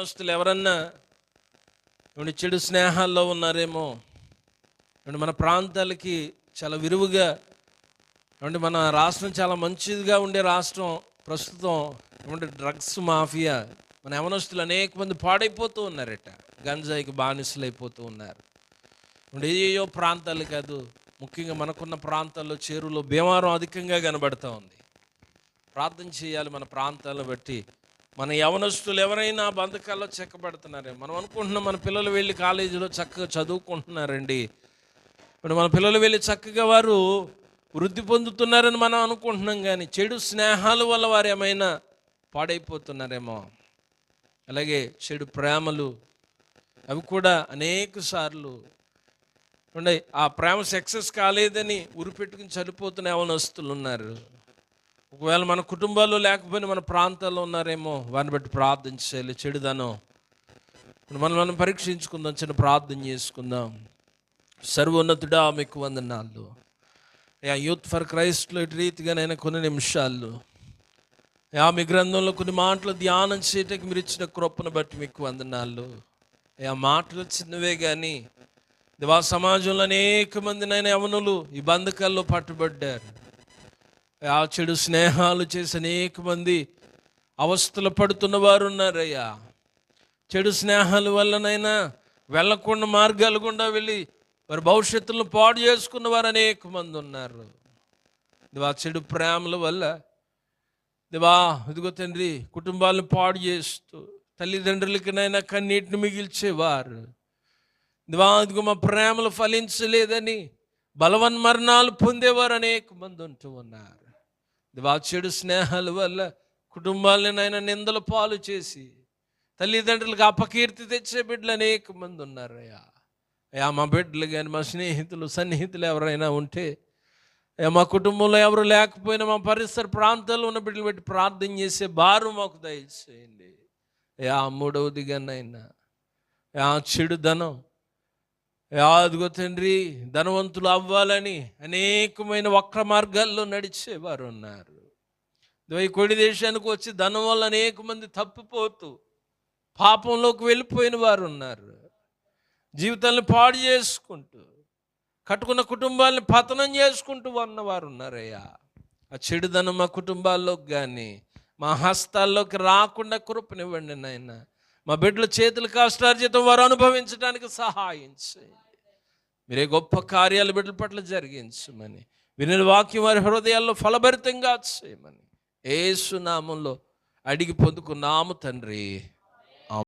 యవనస్తులు ఎవరన్నా చెడు స్నేహాల్లో ఉన్నారేమో, మన ప్రాంతాలకి చాలా విరువుగా మన రాష్ట్రం చాలా మంచిదిగా ఉండే రాష్ట్రం ప్రస్తుతం డ్రగ్స్ మాఫియా, మన యవనస్తులు అనేక మంది పాడైపోతూ ఉన్నారట, గంజాయికి బానిసలు అయిపోతూ ఉన్నారు. ఏయో ప్రాంతాలు కాదు, ముఖ్యంగా మనకున్న ప్రాంతాల్లో చెరువులో భీమారం అధికంగా కనబడుతూ ఉంది. ప్రార్థన చేయాలి మన ప్రాంతాలను బట్టి. మన యవనస్తులు ఎవరైనా బంధకాల్లో చెక్కబడుతున్నారే, మనం అనుకుంటున్నాం మన పిల్లలు వెళ్ళి కాలేజీలో చక్కగా చదువుకుంటున్నారండి, ఇప్పుడు మన పిల్లలు వెళ్ళి చక్కగా వారు వృద్ధి పొందుతున్నారని మనం అనుకుంటున్నాం, కానీ చెడు స్నేహాల వల్ల వారు ఏమైనా పాడైపోతున్నారేమో. అలాగే చెడు ప్రేమలు, అవి కూడా అనేక సార్లు ఆ ప్రేమ సక్సెస్ కాలేదని ఉరిపెట్టుకుని చనిపోతున్న యవనస్తులు ఉన్నారు. ఒకవేళ మన కుటుంబాల్లో లేకపోయినా మన ప్రాంతాల్లో ఉన్నారేమో, వారిని బట్టి ప్రార్థన చేయాలి. చెడుదనం మనం పరీక్షించుకుందాం, చిన్న ప్రార్థన చేసుకుందాం. సర్వోన్నతుడా మీకు వందనాలు. యూత్ ఫర్ క్రైస్ట్లో ఇటు రీతిగా నేను కొన్ని నిమిషాలు మీ గ్రంథంలో కొన్ని మాటలు ధ్యానం చేయటానికి మీరు ఇచ్చిన కృపను బట్టి మీకు వందనాలు. మాటలు చిన్నవే కానీ దేవా, సమాజంలో అనేక మంది యవనులు ఈ బంధకాల్లో పట్టుబడ్డారు. చెడు స్నేహాలు చేసి అనేక మంది అవస్థలు పడుతున్న వారు ఉన్నారయ్యా. చెడు స్నేహాల వల్లనైనా వెళ్ళకుండా మార్గాలు గుండా వెళ్ళి వారి భవిష్యత్తులను పాడు చేసుకున్న వారు అనేక మంది ఉన్నారు. దేవా, చెడు ప్రేమల వల్ల దేవా, ఇదిగో తండ్రి, కుటుంబాలను పాడు చేస్తూ తల్లిదండ్రులకినైనా కన్నీటిని మిగిల్చేవారు. దేవా, ఇదిగో మా ప్రేమలు ఫలించలేదని బలవన్మరణాలు పొందేవారు అనేక మంది ఉంటూ ఉన్నారు. దేవా, చెడు స్నేహాల వల్ల కుటుంబాలనైనా నిందల పాలు చేసి తల్లిదండ్రులకు అపకీర్తి తెచ్చే బిడ్డలు అనేక మంది ఉన్నారయ్యా. మా బిడ్డలు కానీ మా స్నేహితులు సన్నిహితులు ఎవరైనా ఉంటే, మా కుటుంబంలో ఎవరు లేకపోయినా మా పరిసర ప్రాంతాల్లో ఉన్న బిడ్డలు పెట్టి ప్రార్థన చేసే భారం మాకు దయచేయండి. మూడవదిగానైనా చెడుదనం, అదిగో తండ్రి, ధనవంతులు అవ్వాలని అనేకమైన వక్ర మార్గాల్లో నడిచేవారు ఉన్నారు. ఈ కొడి దేశానికి వచ్చి ధనం వల్ల అనేక మంది తప్పిపోతూ పాపంలోకి వెళ్ళిపోయిన వారు ఉన్నారు. జీవితాలను పాడు చేసుకుంటూ కట్టుకున్న కుటుంబాలను పతనం చేసుకుంటూ ఉన్నవారు ఉన్నారయ్యా. ఆ చెడుదనం మా కుటుంబాల్లోకి కానీ మా హస్తాల్లోకి రాకుండా కృపనివ్వండి నాయన. మా బిడ్డల చేతుల కష్టార్జితం వారు అనుభవించడానికి సహాయం చేయండి. మీరే గొప్ప కార్యాలు బిడ్డల పట్ల జరిగించమని, వినిన వాక్యం వారి హృదయాల్లో ఫలభరితంగా చేయమని యేసు నామంలో అడిగి పొందుకున్నాము తండ్రి.